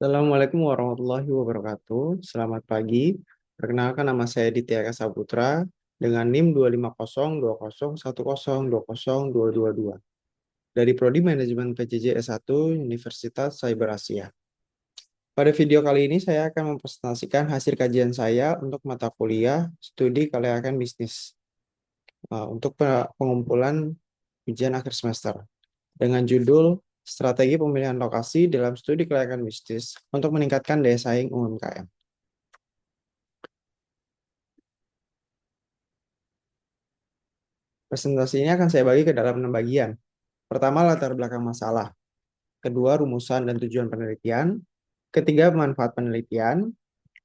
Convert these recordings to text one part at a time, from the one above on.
Assalamualaikum warahmatullahi wabarakatuh. Selamat pagi. Perkenalkan nama saya Ditya Saputra dengan NIM 2502001020222 dari Prodi Manajemen PJJ S1 Universitas Cyber Asia. Pada video kali ini saya akan mempresentasikan hasil kajian saya untuk mata kuliah studi kelayakan bisnis untuk pengumpulan ujian akhir semester dengan judul Strategi Pemilihan Lokasi dalam Studi Kelayakan Bisnis untuk Meningkatkan Daya Saing UMKM. Presentasi ini akan saya bagi ke dalam 6 bagian. Pertama, latar belakang masalah. Kedua, rumusan dan tujuan penelitian. Ketiga, manfaat penelitian.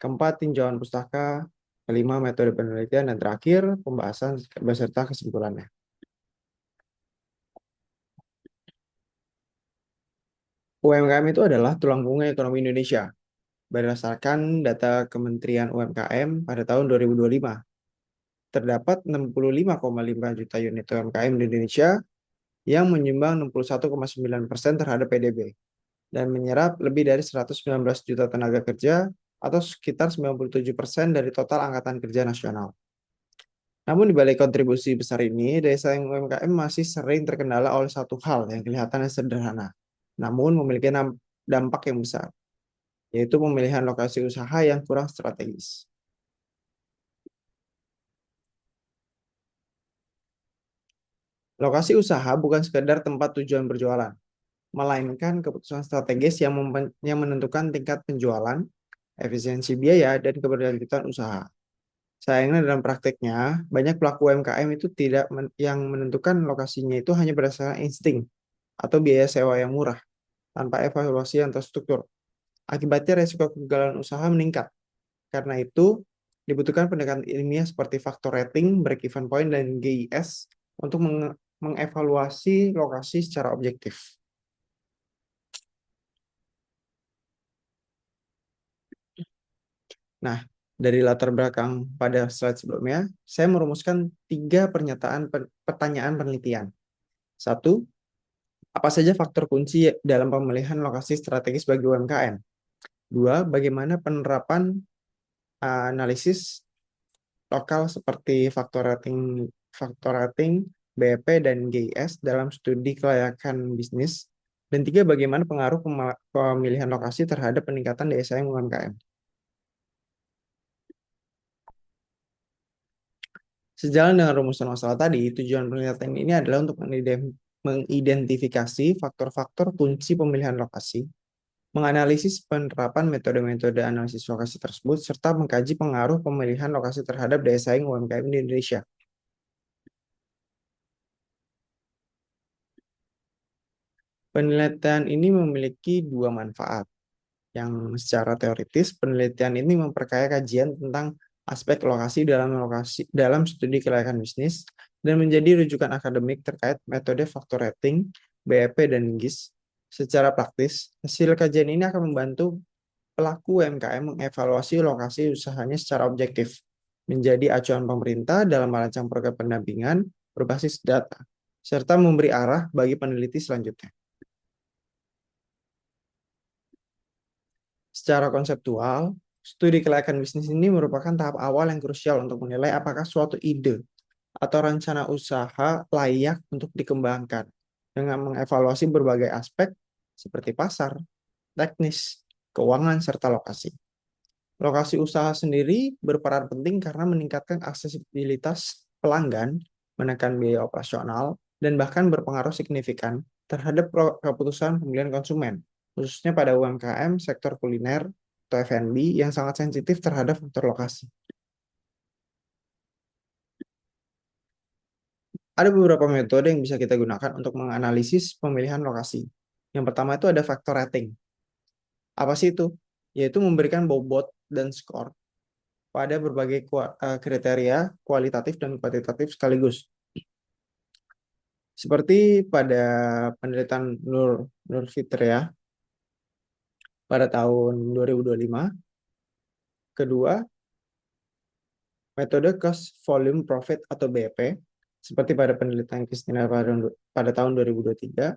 Keempat, tinjauan pustaka. Kelima, metode penelitian. Dan terakhir, pembahasan beserta kesimpulannya. UMKM itu adalah tulang punggung ekonomi Indonesia. Berdasarkan data Kementerian UMKM pada tahun 2025, terdapat 65,5 juta unit UMKM di Indonesia yang menyumbang 61,9% terhadap PDB dan menyerap lebih dari 119 juta tenaga kerja atau sekitar 97% dari total angkatan kerja nasional. Namun di balik kontribusi besar ini, daya saing UMKM masih sering terkendala oleh satu hal yang kelihatannya sederhana, namun memiliki dampak yang besar, yaitu pemilihan lokasi usaha yang kurang strategis. Lokasi usaha bukan sekedar tempat tujuan berjualan, melainkan keputusan strategis yang menentukan tingkat penjualan, efisiensi biaya, dan keberlanjutan usaha. Sayangnya dalam prakteknya, banyak pelaku UMKM itu tidak yang menentukan lokasinya itu hanya berdasarkan insting atau biaya sewa yang murah, tanpa evaluasi yang terstruktur. Akibatnya resiko kegagalan usaha meningkat. Karena itu, dibutuhkan pendekatan ilmiah seperti faktor rating, break-even point, dan GIS untuk mengevaluasi lokasi secara objektif. Nah, dari latar belakang pada slide sebelumnya, saya merumuskan 3 pertanyaan penelitian. 1. Apa saja faktor kunci dalam pemilihan lokasi strategis bagi UMKM? 2. Bagaimana penerapan analisis lokal seperti faktor rating, BEP, dan GIS dalam studi kelayakan bisnis? Dan 3. Bagaimana pengaruh pemilihan lokasi terhadap peningkatan daya saing UMKM? Sejalan dengan rumusan masalah tadi, tujuan penelitian ini adalah untuk mengidentifikasi faktor-faktor kunci pemilihan lokasi, menganalisis penerapan metode-metode analisis lokasi tersebut, serta mengkaji pengaruh pemilihan lokasi terhadap daya saing UMKM di Indonesia. Penelitian ini memiliki 2 manfaat. Yang secara teoritis, penelitian ini memperkaya kajian tentang aspek lokasi dalam studi kelayakan bisnis dan menjadi rujukan akademik terkait metode faktor rating, BEP, dan GIS. Secara praktis, hasil kajian ini akan membantu pelaku UMKM mengevaluasi lokasi usahanya secara objektif, menjadi acuan pemerintah dalam merancang program pendampingan berbasis data, serta memberi arah bagi peneliti selanjutnya. Secara konseptual, studi kelayakan bisnis ini merupakan tahap awal yang krusial untuk menilai apakah suatu ide atau rencana usaha layak untuk dikembangkan dengan mengevaluasi berbagai aspek seperti pasar, teknis, keuangan, serta lokasi. Lokasi usaha sendiri berperan penting karena meningkatkan aksesibilitas pelanggan, menekan biaya operasional, dan bahkan berpengaruh signifikan terhadap keputusan pemilihan konsumen, khususnya pada UMKM, sektor kuliner, atau F&B yang sangat sensitif terhadap faktor lokasi. Ada beberapa metode yang bisa kita gunakan untuk menganalisis pemilihan lokasi. Yang pertama itu ada faktor rating. Apa sih itu? Yaitu memberikan bobot dan skor pada berbagai kriteria kualitatif dan kuantitatif sekaligus. Seperti pada penelitian Nur Fitria pada tahun 2025. Kedua, metode Cost Volume Profit atau BEP, seperti pada penelitian Christina pada tahun 2023.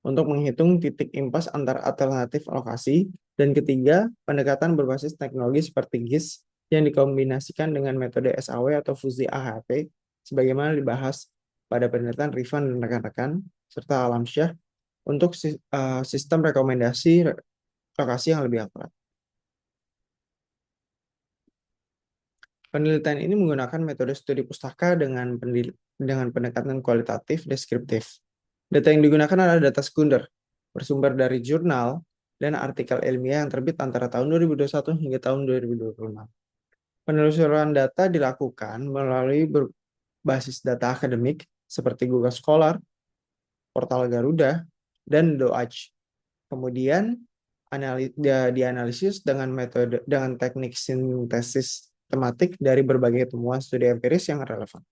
untuk menghitung titik impas antar alternatif lokasi. Dan ketiga, pendekatan berbasis teknologi seperti GIS yang dikombinasikan dengan metode SAW atau fusi AHP, sebagaimana dibahas pada penelitian Rifan dan rekan-rekan, serta Alamsyah, untuk sistem rekomendasi lokasi yang lebih akurat. Penelitian ini menggunakan metode studi pustaka dengan pendekatan kualitatif deskriptif. Data yang digunakan adalah data sekunder, bersumber dari jurnal dan artikel ilmiah yang terbit antara tahun 2021 hingga tahun 2026. Penelusuran data dilakukan melalui berbasis data akademik seperti Google Scholar, Portal Garuda, dan DOAJ. Kemudian dianalisis dengan teknik sintesis tematik dari berbagai temuan studi empiris yang relevan.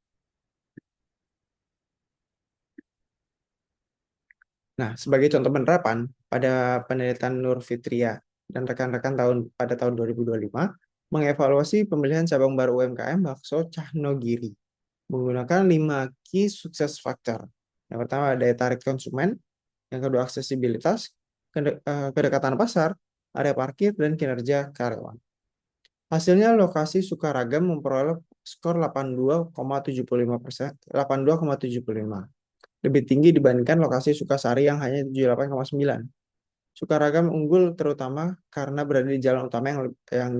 Nah, sebagai contoh penerapan, pada penelitian Nur Fitria dan rekan-rekan pada tahun 2025, mengevaluasi pemilihan cabang baru UMKM bakso Cahnogiri menggunakan 5 key sukses factor. Yang pertama, daya tarik konsumen. Yang kedua, aksesibilitas, kedekatan pasar, area parkir, dan kinerja karyawan. Hasilnya, lokasi Sukaragam memperoleh skor 82,75%, 82,75. Lebih tinggi dibandingkan lokasi Sukasari yang hanya 78,9. Sukaragam unggul terutama karena berada di jalan utama yang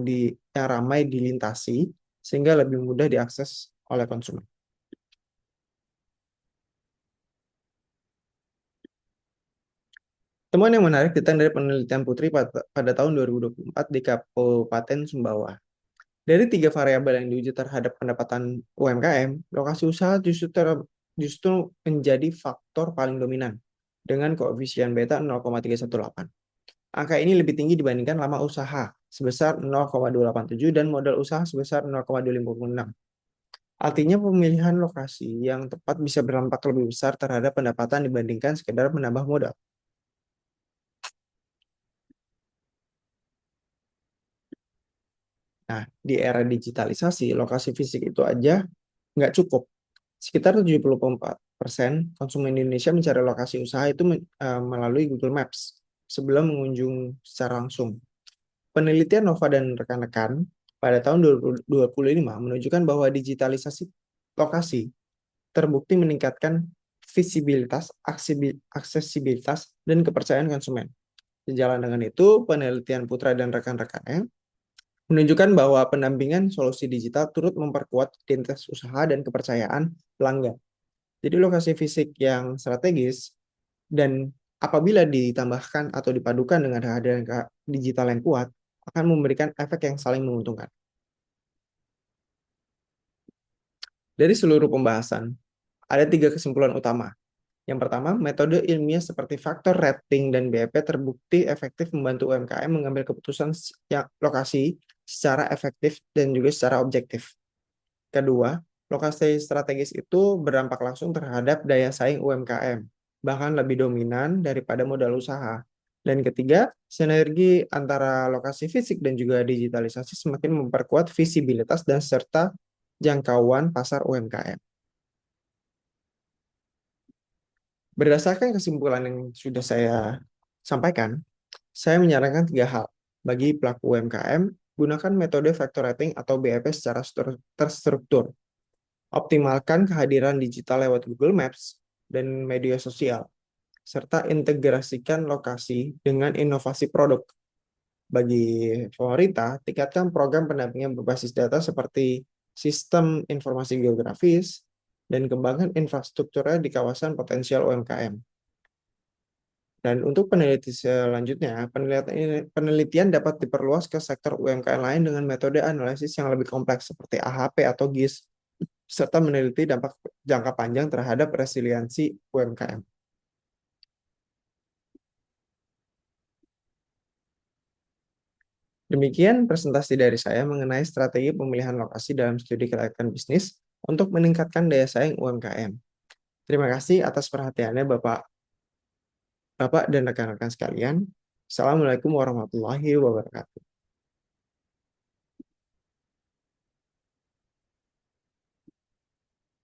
ramai dilintasi, sehingga lebih mudah diakses oleh konsumen. Temuan yang menarik datang dari penelitian Putri pada tahun 2024 di Kabupaten Sumbawa. Dari 3 variabel yang diuji terhadap pendapatan UMKM, lokasi usaha justru menjadi faktor paling dominan dengan koefisien beta 0,318. Angka ini lebih tinggi dibandingkan lama usaha sebesar 0,287 dan modal usaha sebesar 0,256. Artinya pemilihan lokasi yang tepat bisa berdampak lebih besar terhadap pendapatan dibandingkan sekedar menambah modal. Nah, di era digitalisasi, lokasi fisik itu aja nggak cukup. Sekitar 74% konsumen Indonesia mencari lokasi usaha itu melalui Google Maps sebelum mengunjung secara langsung. Penelitian Nova dan rekan-rekan pada tahun 2025 menunjukkan bahwa digitalisasi lokasi terbukti meningkatkan visibilitas, aksesibilitas, dan kepercayaan konsumen. Sejalan dengan itu, penelitian Putra dan rekan-rekannya menunjukkan bahwa pendampingan solusi digital turut memperkuat identitas usaha dan kepercayaan pelanggan. Jadi lokasi fisik yang strategis dan apabila ditambahkan atau dipadukan dengan kehadiran digital yang kuat, akan memberikan efek yang saling menguntungkan. Dari seluruh pembahasan, ada 3 kesimpulan utama. Yang pertama, metode ilmiah seperti faktor rating dan BEP terbukti efektif membantu UMKM mengambil keputusan lokasi secara efektif dan juga secara objektif. Kedua, lokasi strategis itu berdampak langsung terhadap daya saing UMKM, bahkan lebih dominan daripada modal usaha. Dan ketiga, sinergi antara lokasi fisik dan juga digitalisasi semakin memperkuat visibilitas dan serta jangkauan pasar UMKM. Berdasarkan kesimpulan yang sudah saya sampaikan, saya menyarankan 3 hal. Bagi pelaku UMKM, gunakan metode factor rating atau BEP secara terstruktur. Optimalkan kehadiran digital lewat Google Maps dan media sosial, serta integrasikan lokasi dengan inovasi produk. Bagi pemerintah, tingkatkan program pendampingan berbasis data seperti sistem informasi geografis dan kembangkan infrastrukturnya di kawasan potensial UMKM. Dan untuk penelitian selanjutnya, penelitian dapat diperluas ke sektor UMKM lain dengan metode analisis yang lebih kompleks seperti AHP atau GIS, serta meneliti dampak jangka panjang terhadap resiliensi UMKM. Demikian presentasi dari saya mengenai strategi pemilihan lokasi dalam studi kelayakan bisnis untuk meningkatkan daya saing UMKM. Terima kasih atas perhatiannya Bapak dan rekan-rekan sekalian. Assalamualaikum warahmatullahi wabarakatuh.